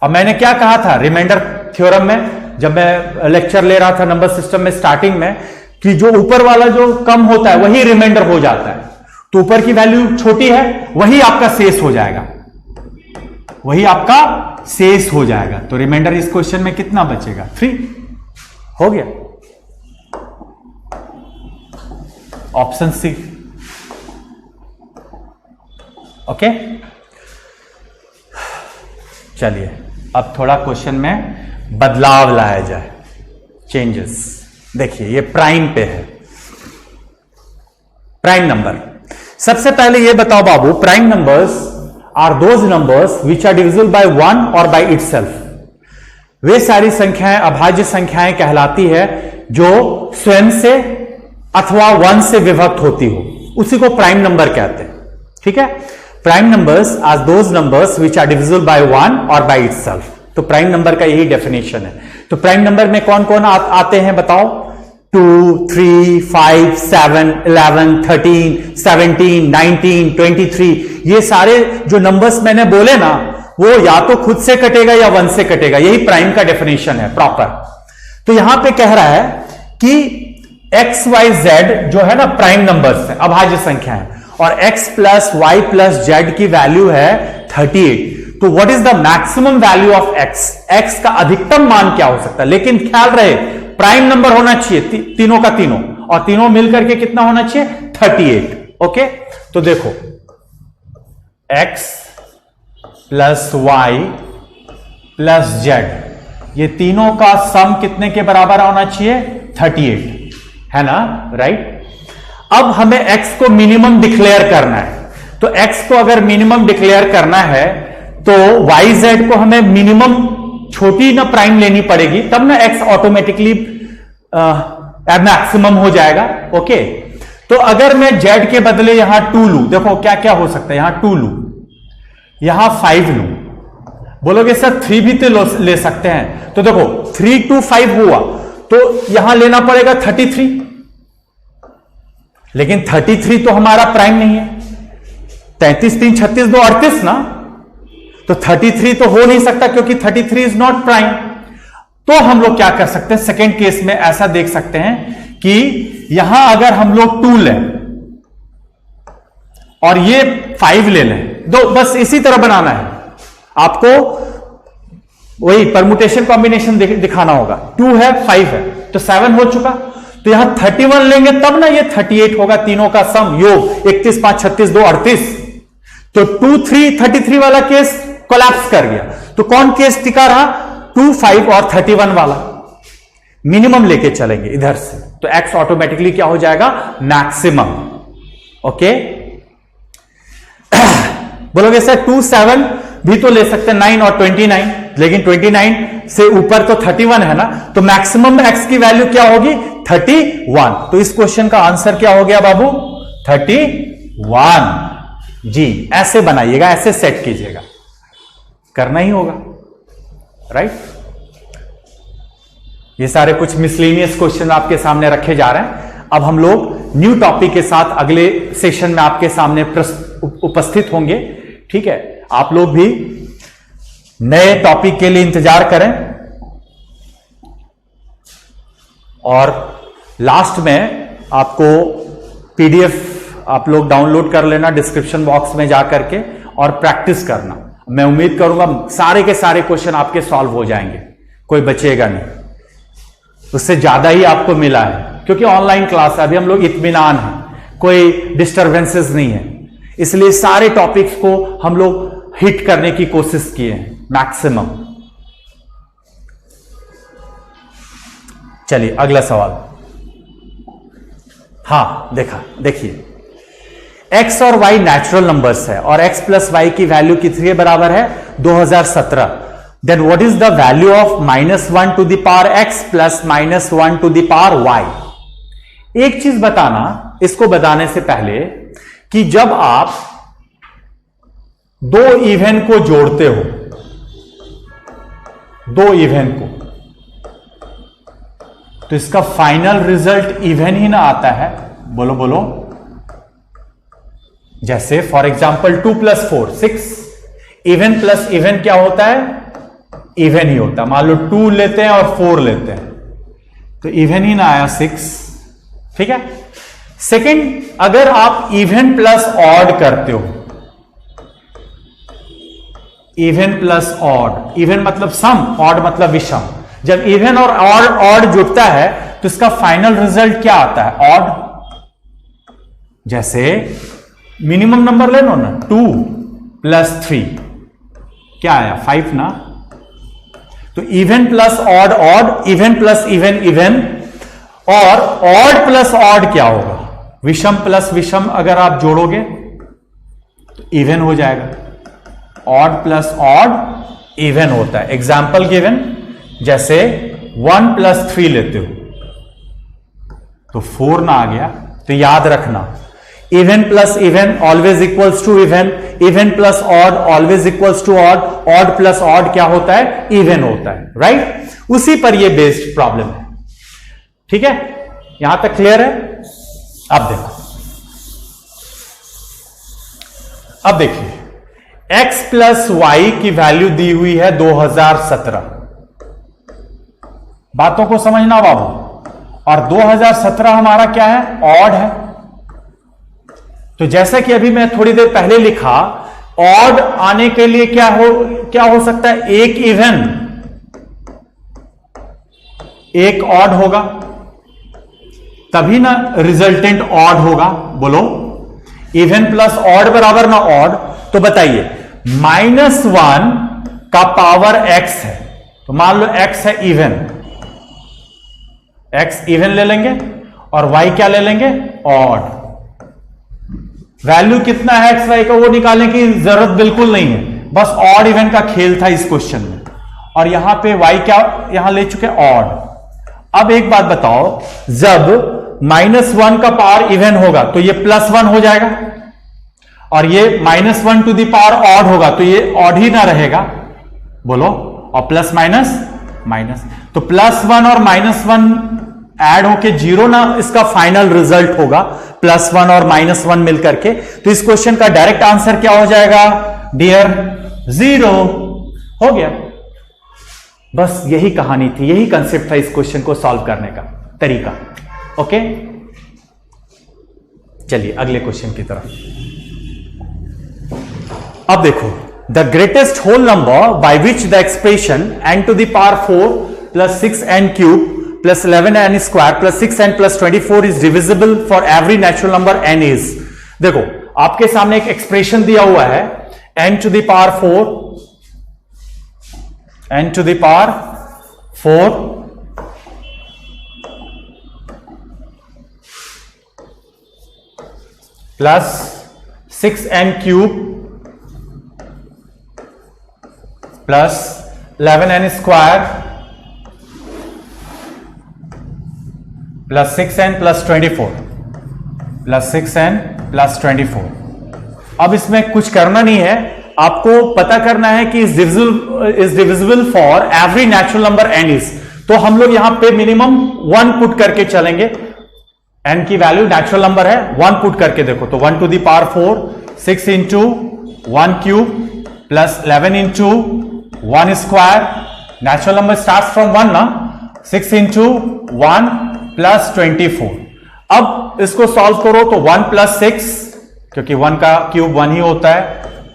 अब मैंने क्या कहा था रिमाइंडर थ्योरम में, जब मैं लेक्चर ले रहा था नंबर सिस्टम में स्टार्टिंग में, कि जो ऊपर वाला जो कम होता है वही रिमाइंडर हो जाता है। तो ऊपर की वैल्यू छोटी है, वही आपका शेष हो जाएगा, वही आपका शेष हो जाएगा। तो रिमाइंडर इस क्वेश्चन में कितना बचेगा, 3, हो गया ऑप्शन सी। ओके, चलिए अब थोड़ा क्वेश्चन में बदलाव लाया जाए, चेंजेस। देखिए ये प्राइम पे है, प्राइम नंबर। सबसे पहले ये बताओ बाबू, prime numbers are those numbers which are divisible by 1 और बाय इटसेल्फ। वे सारी संख्याएं अभाज्य संख्याएं कहलाती है जो स्वयं से अथवा 1 से विभक्त होती हो, उसी को प्राइम नंबर कहते हैं। ठीक है, prime numbers are those numbers which are divisible by 1 और बाय इटसेल्फ। तो प्राइम नंबर का यही डेफिनेशन है। तो प्राइम नंबर में कौन कौन आते हैं बताओ? 2, 3, 5, 7, 11, 13, 17, 19, 23, ये सारे जो नंबर्स मैंने बोले ना, वो या तो खुद से कटेगा या 1 से कटेगा। यही प्राइम का डेफिनेशन है प्रॉपर। तो यहां पे कह रहा है कि एक्स वाई जेड जो है ना प्राइम नंबर्स है, अभाज्य संख्या है, और x plus y plus z की वैल्यू है 38। तो what is the maximum value of x? X का अधिकतम मान क्या हो सकता है? लेकिन ख्याल रहे प्राइम नंबर होना चाहिए तीनों का तीनों, और तीनों मिलकर के कितना होना चाहिए? 38। ओके, तो देखो x plus y plus z, ये तीनों का सम कितने के बराबर होना चाहिए? 38, है ना? राइट। अब हमें x को मिनिमम डिक्लेयर करना है। तो x को अगर मिनिमम डिक्लेयर करना है तो yz को हमें मिनिमम छोटी ना प्राइम लेनी पड़ेगी, तब ना x ऑटोमेटिकली मैक्सिमम हो जाएगा। ओके, तो अगर मैं z के बदले यहां 2 लू, देखो क्या क्या हो सकता है, यहां 2 लू, यहां 5 लू। बोलोगे सर 3 भी तो ले सकते हैं, तो देखो 3 to 5 हुआ, तो यहां लेना पड़ेगा 33, लेकिन 33 तो हमारा प्राइम नहीं है। 33 3 36 2 38 ना, तो 33 तो हो नहीं सकता क्योंकि 33 इज नॉट प्राइम। तो हम लोग क्या कर सकते हैं, सेकेंड केस में ऐसा देख सकते हैं कि यहां अगर हम लोग 2 लें और ये 5 ले लें, दो बस इसी तरह बनाना है आपको, वही परमुटेशन कॉम्बिनेशन दिखाना होगा। 2 है 5 है तो 7 हो चुका, तो यहां 31 लेंगे तब ना ये 38 होगा, तीनों का सम योग 31 5 36 2 38। तो 2 3 33 वाला केस कोलैप्स कर गया, तो कौन केस टिका रहा? 2 5 और 31 वाला। मिनिमम लेके चलेंगे इधर से, तो x ऑटोमेटिकली क्या हो जाएगा? मैक्सिमम। ओके, बोलोगे सर 2 7 भी तो ले सकते हैं, 9 और 29, लेकिन 29 से ऊपर तो 31 है ना, तो मैक्सिमम x की वैल्यू क्या होगी? 31। तो इस क्वेश्चन का आंसर क्या हो गया बाबू? 31 जी। ऐसे बनाइएगा, ऐसे सेट कीजिएगा, करना ही होगा। राइट, ये सारे कुछ मिसलेनियस क्वेश्चन आपके सामने रखे जा रहे हैं। अब हम लोग न्यू टॉपिक के साथ अगले सेशन में आपके सामने उपस्थित होंगे। ठीक है, आप लोग भी नए टॉपिक के लिए इंतजार करें, और लास्ट में आपको पीडीएफ आप लोग डाउनलोड कर लेना डिस्क्रिप्शन बॉक्स में जाकर के, और प्रैक्टिस करना। मैं उम्मीद करूंगा सारे के सारे क्वेश्चन आपके सॉल्व हो जाएंगे, कोई बचेगा नहीं, उससे ज्यादा ही आपको मिला है, क्योंकि ऑनलाइन क्लास है, अभी हम लोग इत्मीनान है, कोई डिस्टर्बेंसेस नहीं है, इसलिए सारे टॉपिक्स को हम लोग हिट करने की कोशिश किए हैं मैक्सिमम। चलिए अगला सवाल। हाँ देखिए x और y नेचुरल नंबर्स है, और x प्लस वाई की वैल्यू कितने बराबर है? 2017। Then what is the value of -1 to the power x plus -1 to the power y? एक चीज बताना इसको बताने से पहले कि जब आप दो इवन को जोड़ते हो, दो इवन को, तो इसका फाइनल रिजल्ट इवन ही ना आता है। बोलो बोलो। जैसे for example 2 + 4 6, even plus even क्या होता है? इवन ही होता है। मान लो 2 लेते हैं और 4 लेते हैं, तो इवन ही ना आया 6। ठीक है। सेकंड, अगर आप इवन प्लस ऑड करते हो, इवन प्लस ऑड, इवन मतलब सम, ऑड मतलब विषम, जब इवन और ऑड जुड़ता है तो इसका फाइनल रिजल्ट क्या आता है? ऑड। जैसे मिनिमम नंबर ले लो ना, 2 + 3 क्या आया? 5 ना। तो even plus odd odd, even plus even even, और ऑड प्लस ऑड क्या होगा? विषम प्लस विषम अगर आप जोड़ोगे तो इवन हो जाएगा। ऑड प्लस ऑड इवन होता है। एग्जाम्पल गिवन, जैसे 1 + 3 लेते हो, तो 4 ना आ गया, तो याद रखना even plus even always equals to even, even plus odd always equals to odd, odd plus odd क्या होता है? इवन होता है, राइट? उसी पर ये बेस्ड प्रॉब्लम है, ठीक है? यहां तक क्लियर है? अब देखो, अब देखिए x प्लस वाई की वैल्यू दी हुई है 2017, बातों को समझना बाबू, और 2017 हमारा क्या है? ऑड है। तो जैसा कि अभी मैं थोड़ी देर पहले लिखा, ऑड आने के लिए क्या हो सकता है? एक इवन, एक ऑड होगा, तभी ना रिजल्टेंट ऑड होगा। बोलो, इवन प्लस ऑड बराबर ना ऑड। तो बताइए, -1 का पावर x है, तो मान लो x है इवन, x इवन ले लेंगे और y क्या ले लेंगे? ऑड। वैल्यू कितना है एक्स वाई का वो निकालने की जरूरत बिल्कुल नहीं है, बस ऑड इवन का खेल था इस क्वेश्चन में। और यहां पे y क्या यहां ले चुके? ऑड। अब एक बात बताओ, जब -1 का पावर इवन होगा तो ये +1 हो जाएगा, और ये -1 टू द पावर ऑड होगा तो ये ऑड ही ना रहेगा। बोलो, और प्लस माइनस माइनस, तो +1 और -1 ऐड होके 0 ना इसका फाइनल रिजल्ट होगा, +1 और -1 मिलकर के। तो इस क्वेश्चन का डायरेक्ट आंसर क्या हो जाएगा डियर? 0 हो गया। बस यही कहानी थी, यही कंसेप्ट था इस क्वेश्चन को सॉल्व करने का तरीका। ओके, चलिए अगले क्वेश्चन की तरफ। अब देखो, the greatest whole number by which the expression n to the power 4 plus 6n cube plus 11n square plus 6n plus 24 is divisible for every natural number n is। देखो, आपके सामने एक एक्सप्रेशन दिया हुआ है n to the power 4, n to the power 4 plus 6n cube plus 11n square plus 6n plus 24 plus 6n plus 24। अब इसमें कुछ करना नहीं है, आपको पता करना है कि is divisible for every natural number n is. तो हम लोग यहां पे मिनिमम 1 पुट करके चलेंगे, n की वैल्यू नेचुरल नंबर है, 1 पुट करके देखो तो 1 to the power 4, 6 into 1 cube plus 11 into 1 square, natural number starts from 1 ना, 6 into 1 plus 24। अब इसको सॉल्व करो तो 1 plus 6, क्योंकि 1 का क्यूब 1 ही होता है,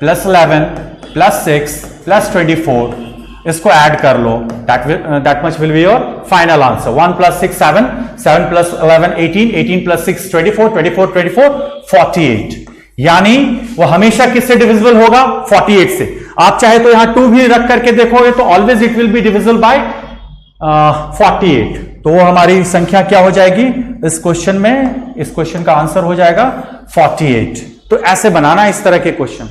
plus 11 plus 6 plus 24, इसको ऐड कर लो, that much will be your final answer। 1 plus 6 7, 7 plus 11 18, 18 plus 6 24, 24 24 48। यानी वो हमेशा किससे डिविजिबल होगा? 48 से। आप चाहे तो यहां 2 भी रख करके देखोगे तो always it will be divisible by 48। तो वो हमारी संख्या क्या हो जाएगी इस क्वेश्चन में? इस क्वेश्चन का आंसर हो जाएगा 48। तो ऐसे बनाना इस तरह के क्वेश्चन।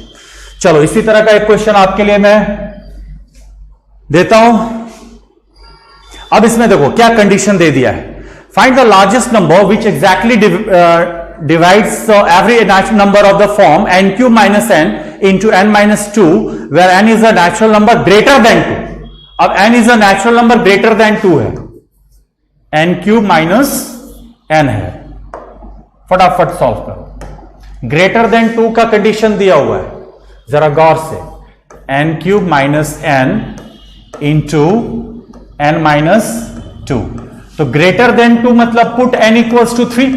चलो इसी तरह का एक क्वेश्चन आपके लिए मैं देता हूं। अब इसमें देखो क्या कंडीशन दे दिया है, find the largest number which exactly divides every natural number of the form n cube minus n into n minus 2 where n is a natural number greater than 2। अब n is a natural number greater than 2 है, n cube minus n है, फटाफट solve करो। Greater than 2 का condition दिया हुआ है, जरा गौर से, n cube minus n into n minus 2। तो ग्रेटर देन 2 मतलब put n equals to 3,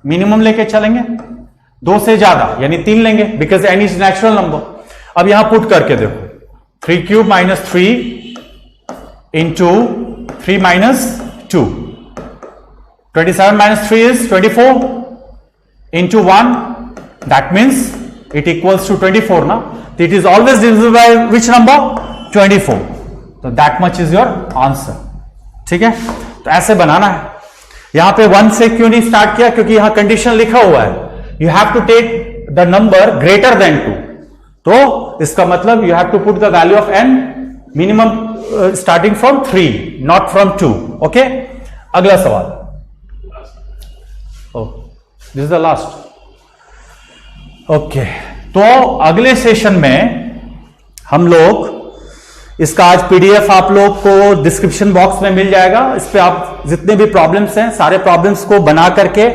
minimum लेके चलेंगे, 2 से ज्यादा यानी 3 लेंगे, because n is natural number. अब यहां पुट करके देखो, 3 cube minus 3 into 3 minus 2, 27 minus 3 is 24 into 1, that means it equals to 24 ना, तो it is always divisible by which number? 24। तो that much is your answer. ठीक है, तो ऐसे बनाना है। यहां पे 1 से क्यों नहीं स्टार्ट किया? क्योंकि यहां कंडीशन लिखा हुआ है, you have to take the number greater than 2। तो इसका मतलब you have to put the value of n minimum starting from 3, not from 2। Okay, अगला सवाल। This is the last. Okay, तो अगले सेशन में हम लोग इसका आज पीडीएफ आप लोग को डिस्क्रिप्शन बॉक्स में मिल जाएगा। इस पे आप जितने भी प्रॉब्लम्स हैं सारे प्रॉब्लम्स को बना करके,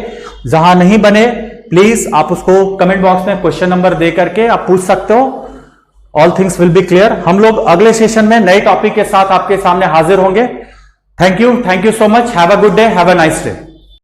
जहां नहीं बने प्लीज आप उसको कमेंट बॉक्स में क्वेश्चन नंबर दे करके आप पूछ सकते हो। All things will be clear. हम लोग अगले सेशन में नए टॉपिक के साथ आपके सामने हाजिर होंगे। Thank you so much. Have a good day, have a nice day.